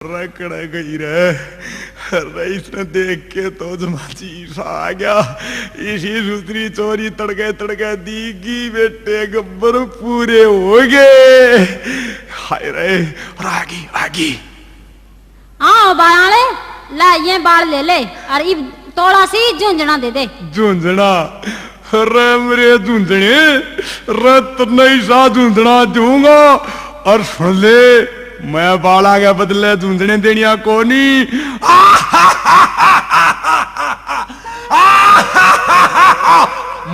रकड़ गई रे। रईस ने देख के तो जमाची ईसा आ गया। इसी दूसरी चोरी तड़के तड़के दीगी बेटे गब्बर पूरे हो गए। हाय रे रागी रागी। हाँ बाले ला ये बाल ले ले और ये तोड़ा सी झुंझुना दे दे। झुंझुना रे मेरे झुंझुने रत नहीं सा झुंझुना दूंगा। और सुन ले मैं बाला के बदले झुंझुने देनिया कोनी।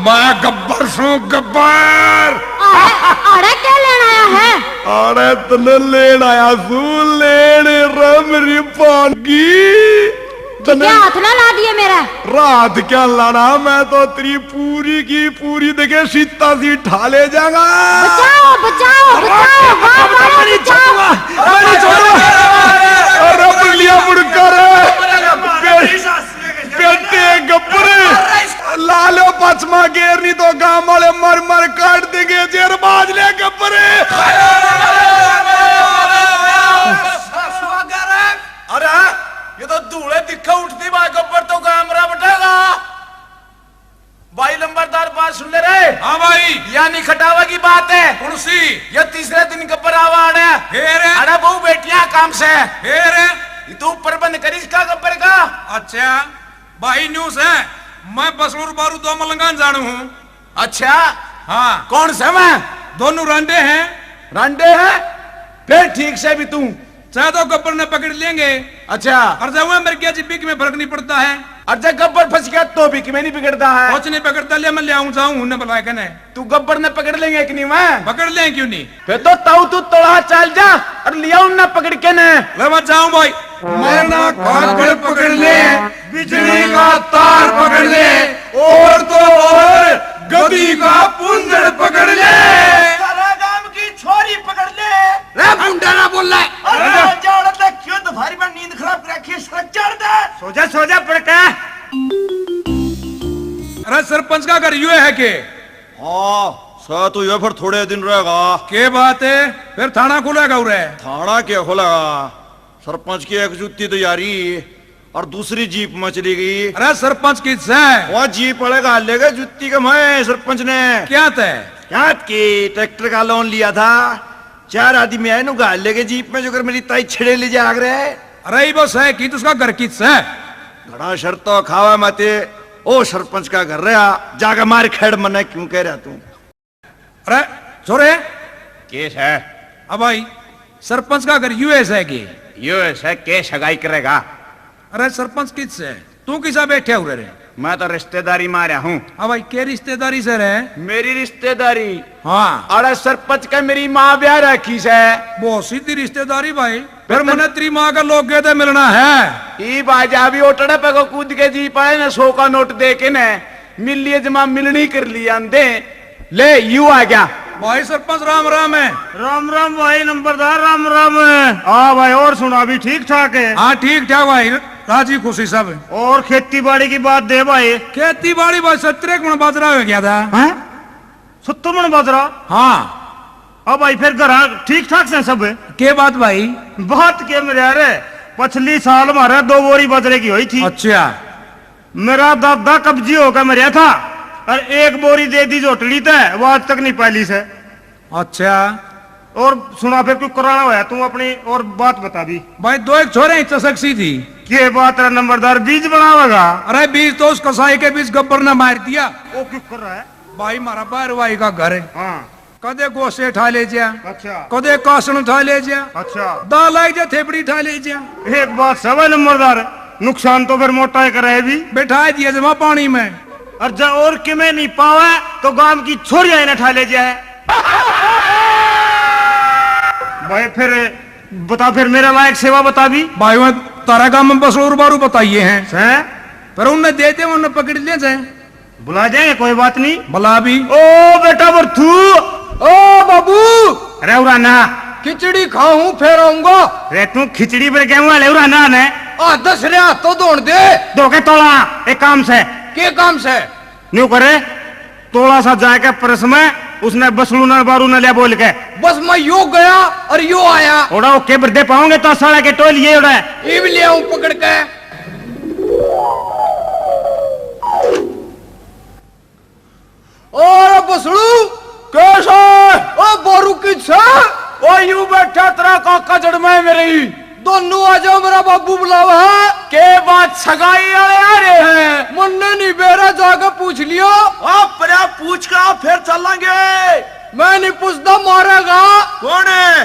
मैं गब्बर सू गब्बर। अरे क्या लेना आया है? अरे तने लेन आया सू लेन रम रिपानगी। क्या हाथ ना ला दिए मेरा? रात क्या लाना मैं तो तेरी पूरी की पूरी देखे सीता सी ठा ले जाऊंगा। बचाओ बचाओ बचाओ बचाओ। अरे बुलिया मुड़कर बेटे गब्बर लालो पचमा गेरनी तो गांव वाले मर मर काट देंगे। जेर बाज ले गब्बर। अरे ये तो धूले दिखा उठती भाई गब्बर तो गामरा बटेगा। भाई लंबरदार बात सुन ले रहे। हाँ भाई यानी खटावा की बात है। कौन सी? ये तीसरे दिन गब्बर आवा अरे बहु बेटियां काम से तू प्रबंध करी इसका गब्बर का। अच्छा भाई न्यूज है मैं बसरूर बारू दो मलंगान जानू हूँ। अच्छा हाँ कौन से मैं? दोनों रंडे हैं। रंडे हैं फिर ठीक से भी तू चाहे तो गब्बर ने पकड़ लेंगे। अच्छा और जब वो मेरे क्या जिब्बी में फर्क नहीं पड़ता है। और जब गब्बर फंस गया तो भी में नहीं बिगड़ता है। कुछ नहीं पकड़ता ले मैं ले आऊं जाऊं उन्हें बुलाया कने। तू गब्बर ने पकड़ लेंगे कि नहीं? मैं पकड़ लें क्यों नहीं? फिर तो ताऊ तू तोड़ा चल जा और लिया उन्हें पकड़ के ने। ले मैं जाऊं भाई। मरना कागड़ पकड़ ले बिजली का तार पकड़ ले और तो और गदी का पुंजड़ पकड़ ले। गांव की छोरी पकड़ ले। ना बोल रहा है क्यों तुम्हारी बार नींद खराब कर रखी है? सो जा पड़का। अरे सरपंच का घर यू है के? हाँ सर तो ये फिर थोड़े दिन रहेगा। के बात है फिर थाना खुलेगा उरे? थाना क्या खुलेगा? सरपंच की एक जुत्ती तैयारी और दूसरी जीप में चली गई। अरे सरपंच किस है? वहाँ जीप पड़ेगा लेगा जुत्ती का। मैं सरपंच ने क्या तय क्या की ट्रैक्टर का लोन लिया था। 4 आदमी आए नु गाल लेके जीप में जो कर मेरी ताई छेड़े ले जा रहे। अरे बस है कि उसका घर किस है? घड़ा शर्त खावा मते ओ सरपंच का घर रहा जाकर मार खेड़ मना क्यों कह रहा तू? अरे छोरे केस है। अब भाई सरपंच का घर यूएस है कि? यूएस है केस सगाई करेगा। अरे सरपंच किस है? तू किसा बैठे हुए रे? मैं तो रिश्तेदारी में आ रहा हूँ। हाँ भाई के रिश्तेदारी से रहे? मेरी रिश्तेदारी? हाँ। अरे सरपंच का मेरी माँ ब्याह रखी से। बहुत सीधी रिश्तेदारी भाई। फिर मैंने तेरी माँ का लोग गए थे मिलना है। ई बाजा भी ओटड़े पे को कूद के जी पाए ना 100 का नोट दे के ने मिल लिए जमा मिलनी कर लिया दे ले यू आ गया। भाई सरपंच राम राम है। राम राम भाई नंबरदार राम राम है। हाँ भाई और सुना भी ठीक ठाक है? हाँ ठीक ठाक भाई राजी खुशी सब। और खेती बाड़ी की बात दे भाई। खेती बाड़ी भाई 70 मन बाजरा हो गया था। 70 मन बाजरा? हाँ। अब भाई फिर घर ठीक ठाक से सब? के बात भाई? बात के मेरे यारे पिछली साल हमारे 2 बोरी बाजरे की हुई थी। अच्छा। मेरा दादा कब्जी होकर मरिया था और 1 बोरी दे दी जोटली थे वो आज तक नहीं पाली से। अच्छा और सुना फिर क्यों कराना हुआ तू अपनी और बात बता भी। भाई 2 एक छोरे चसक सी थी। ये बात है नंबरदार बीज बनावेगा? अरे बीज तो उस कसाई के बीच गब्बर ने मार दिया। वो क्यों कर रहा है? भाई मारा बारवाई का घर है। हाँ। कदे गोसे उठा ले जा। अच्छा। कदे कासन उठा ले जा। अच्छा। दाल आई जा थेपड़ी उठा ले जा। एक बात सब है नंबरदार नुकसान तो फिर मोटा ही करे भी। बैठा दिया जमा पानी में और जब और कि मैं नहीं पावा तो गांव की छोरियां इन्हें उठा ले जाए। भाई फिर बता फिर मेरा लायक सेवा बता भी। भाई मैं तारा गांव में बस और बारू बताइए हैं। पर उन्हें देते उन्हें पकड़ ले जाए। बुला जाएंगे कोई बात नहीं। बुला भी। ओ बेटा बर्थू। ओ बाबू अरे उराना खिचड़ी खाऊं फिर आऊंगा। रे तू खिचड़ी पर क्या हुआ ले उराना ने? 10 रिया तो दौड़ दे। दो के तोड़ा एक काम से। के काम से? न्यू करे तोड़ा सा जाके परस में उसने बसलू न बारू न लिया बोल के बस मैं यो गया और यो आया ओड़ा ओके बर्दे पाओगे तो साला के टोल ये उड़ा ये भी लिया हूं पकड़ के और बसड़ू कैसा ओ बोरू किच्छा ओ यूं बैठा तेरा काका जड़ में मेरी दोनों आ जाओ मेरा बाबू बुलावा है के बात सगाई वाले आ रहे हैं मुन्ने नहीं बेरा जाकर पूछ लियो आप पर पूछ कर फिर चलेंगे। मैं नहीं पूछता मारेगा कौन है?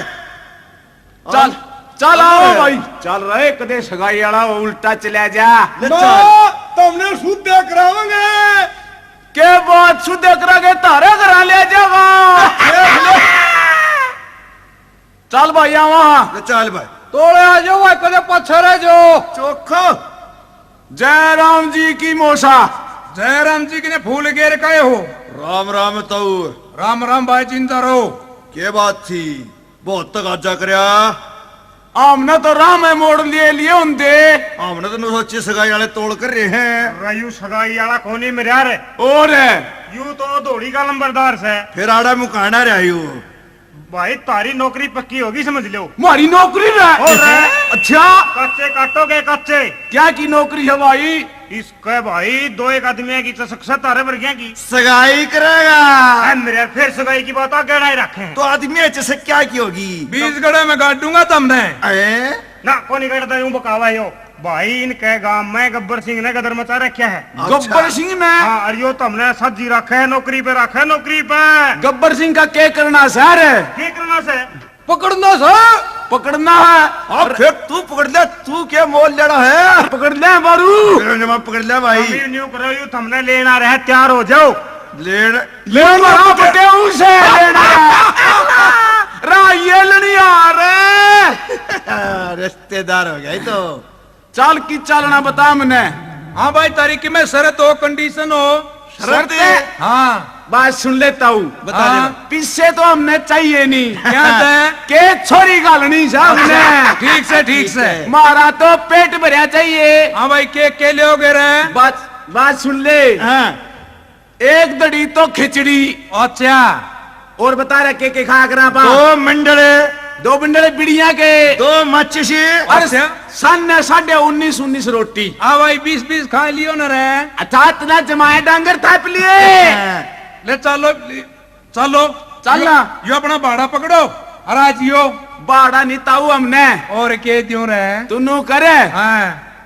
चल चल आओ भाई चल रहे कदे सगाई वाला उल्टा चला जा ले चल। तुमने शुद्ध कराओगे के बात शुद्ध करागे तारे करा ले जावा चल भाई वहां ले चल भाई तोड़े आ जाओ भाई कदे पछरे जो चोखो। जय राम जी की मोसा जय राम जी के ने फूल गेर काए हो। राम राम तो राम राम भाई चिंता रहो। के बात थी बहुत तक आजा करया हमने तो राम है मोड़ लिए होंगे हमने तो सोचे सगाई वाले तोड़ कर रहे हैं। रायू सगाई वाला कोनी मेरे यार और यू तो दौड़ी का लंबरदार से फिर आड़ा मुकाना रहा यू भाई तारी नौकरी पक्की होगी समझ लो हमारी नौकरी और है है। अच्छा कच्चे काटोगे कच्चे क्या की नौकरी है भाई इसका भाई दो एक आदमी की तो सक्सेस तारे वर्गिया की सगाई करेगा है मेरे यार फिर सगाई की बात आगे नहीं रखे तो आदमी अच्छे से क्या की होगी? 20 गड़े में गाड़ दूंगा तुमने। अरे ना कोनी करता यूं बकावा यो भाई इनके गांव में गब्बर सिंह ने गदर मचा रखा है। गब्बर सिंह ने हाँ और यो तो हमने सज्जी रखा है नौकरी पे रखा है नौकरी पे गब्बर सिंह का क्या करना सर ठीक करना से पकड़ना सा पकड़ना है अब फिर तू पकड़ ले तू क्या मोल लेना है? पकड़ ले बारू पकड़ ले भाई अभी न्यू करो यू तो हमने लेना रहे तैयार हो जाओ लेन लेना बटे उसे लेना राये लड़ी आ रहे रिश्तेदार हो गया तो चाल की चालना बता मैंने हाँ भाई तारीख में शरत हो कंडीशन हो। शर्त है हाँ बात सुन लेता हूँ बता दे। पीछे तो हमने चाहिए नहीं क्या है के छोरी गालनी सामने ठीक से मारा तो पेट भरिया चाहिए हाँ भाई के लोगे रे। बात सुन ले हाँ एक दड़ी तो खिचड़ी अच्छा और बता रहे के खा कर दो मंडले दो बंडले बिड़िया के दो माचिसी और सन 19.5 रोटी हाँ भाई 20 खा लियो न रे। अच्छा इतना जमाए डांगर थाप लिए ले चलो चलो चलना यो अपना भाड़ा पकड़ो और आज यो बाड़ा नहीं ताऊ हमने और के क्यों रे। तू करे हाँ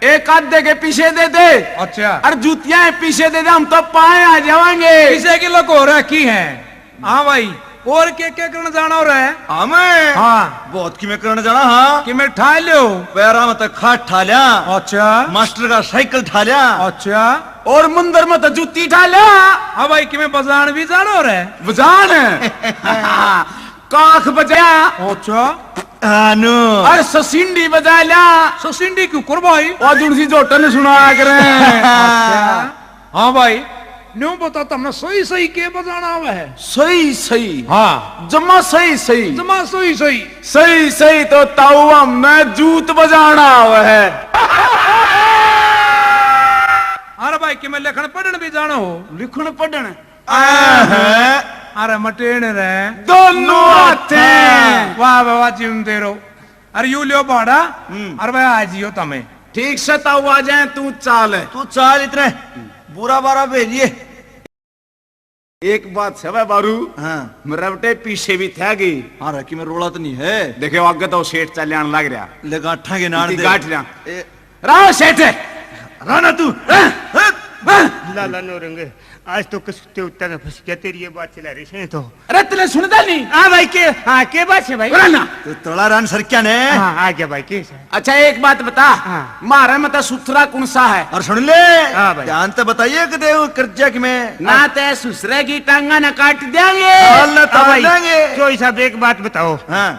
एक आधे के पीछे दे दे अच्छा और जूतियां पीछे दे दे हम तो पाए आ जाएंगे पीछे की लोग हो रखी है। हाँ भाई और क्या करना जाना हो रहा है। हमें हाँ बहुत की मैं करने जाना हाँ कि मैं ठा लो पैरा में तो खाट ठा लिया अच्छा मास्टर का साइकिल ठा लिया अच्छा और मंदिर में तो जूती डाला हाँ भाई कि मैं बजान भी जाना हो रहा है। बजान काख बजाया अच्छा आनु और ससिंडी बजा लिया ससिंडी क्यों कर भाई और जुड़सी जोटन सुना करे हाँ भाई न्यू बता तुमने सही के बजाना हुआ है। सही सही हाँ जमा सही जमा सही सही तो ताऊ हमने जूत बजाना हुआ है। अरे भाई कि मैं लिखन पढ़न भी जाना हो। लिखण पढ़न अरे मटेन रे दोनों आते वाह वाह जिंदे रहो। अरे यू लियो भाड़ा अरे भाई आज यो तमें ठीक से ताऊ आ जाए तू चाल है तू चाल इतने बुरा बारा भेजिए। एक बात है बारू हाँ मेरा बेटे पीछे भी थे गई हाँ रखी में रोला तो नहीं है देखे आगे तो सेठ चल आने लग रहा ले गाठा के नाड़ दे गाठ लिया राव सेठ राना तू लाला नौरंग आज तो कसते उत्तर फंस गया तेरी ये बात चला रही है तो अरे तूने सुनता नहीं हाँ भाई के बात है भाई ना तो तोड़ा रान सर क्या ने हाँ आ गया भाई के अच्छा एक बात बता हाँ। मारा में तो सुथरा कौन सा है और सुन ले हाँ भाई। ध्यान तो बताइए कि देव कर्जा की में ना ते सुसरे की टांगा न काट देंगे अल्लाह तो हाँ भाई देंगे जो साहब एक बात बताओ हाँ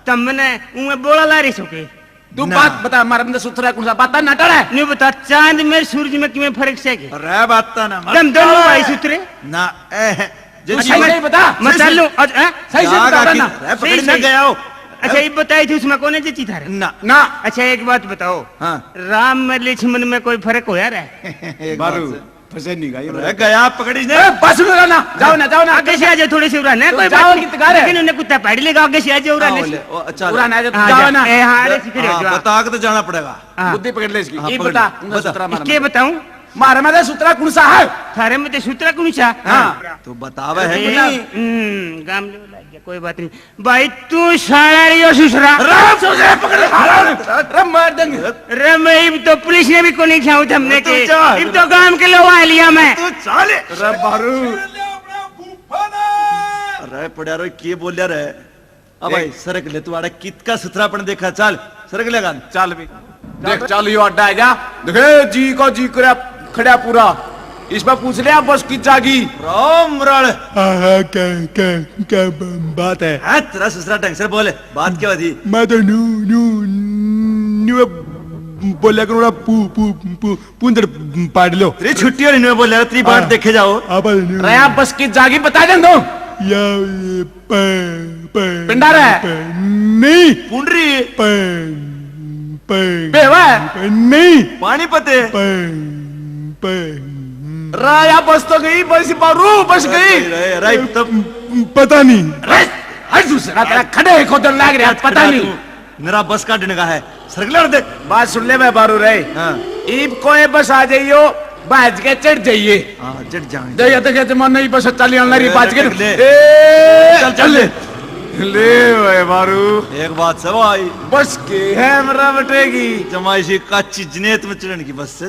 तुमने उन्हें बोला ला रही सोके तू ना। बात बता मारा में तो सुथरा कौन सा बात ना डर है नहीं बता चांद में सूरज में किमें फर्क से के रे बात तो ना तुम दोनों भाई सूत्रे ना अच्छा सही बता मत लो सही से बता ना पकड़ सही, में सही। गया हो अच्छा ये बताई थी उसमें कौन जीती था रे? ना ना अच्छा एक बात बताओ हाँ राम में लक्ष्मण में कोई फर्क हो यार है एक बात बारू से। फंसे नहीं गई रह गया पकड़ी ने बस में ना जाओ ना आगे से आ जाओ थोड़े से उड़ाना तो कोई जाओ बात की नहीं तगार है। लेकिन उन्हें कुत्ता पाड़ लेगा आगे से आ जाओ उड़ाने से अच्छा उड़ाना है, हाँ, जाओ ना ए, हाँ अरे सीख रहे हो जाओ। बता के तो जाना पड़ेगा हाँ। बुद्धि पकड़ ले इसकी हाँ, ये पकड़ बता ले। बता। सूत्रा मार इसके बताऊं मारे में सूत्रा कौन सा है थारे में तो सूत्रा कौन सा हाँ। तो बतावे है कि नहीं गाम ले लग गया कोई बात नहीं भाई तू साला रियो सुसरा अरे मार देंगे रे मैं इब तो पुलिस ने भी को नहीं खाऊ थमने तू के जा। इब तो गांव के लोग आ लिया मैं तू चाले अरे बारू अरे पड़ा रो के बोलिया रे अब भाई सरक ले तू आड़ा कितका सुथरापन देखा चल सरक लेगा चल भी देख चल यो अड्डा है जा देखे जी को जी करे खड़ा पूरा इस पर पूछ लिया बस की जागी राम रण क्या बात है? है तेरा ससुरा ढंग से बोले बात क्या थी मैं तो न्यू न्यू न्यू बोलिया करूँगा पूंदर पाड़ लो। तेरी छुट्टी और इनमें बोले तेरी बात देखे जाओ आप रया बस की जागी बता दें दो या पिंडा रहा है? नहीं पुंडरी बेवा नहीं पानी पते राया बस तो गई बस बारू बस गई राइट तब पता नहीं। हर दूसरा तेरा खड़े खोदर लाग रहा पता नहीं मेरा बस का डंगा है सरकलर दे बात सुन ले मैं बारू रे हाँ ईब कोई बस आ जाइयो बाज के चढ़ जाइए हाँ जट जाए देखिए देखिए जमान नहीं बस चली ऑनलाइन बाज के ले। चल चल ले ले भाई बारू एक बात सब आई बस के है मेरा बटेगी जमाइशी का चीज ने तुम्हें चढ़ने की बस से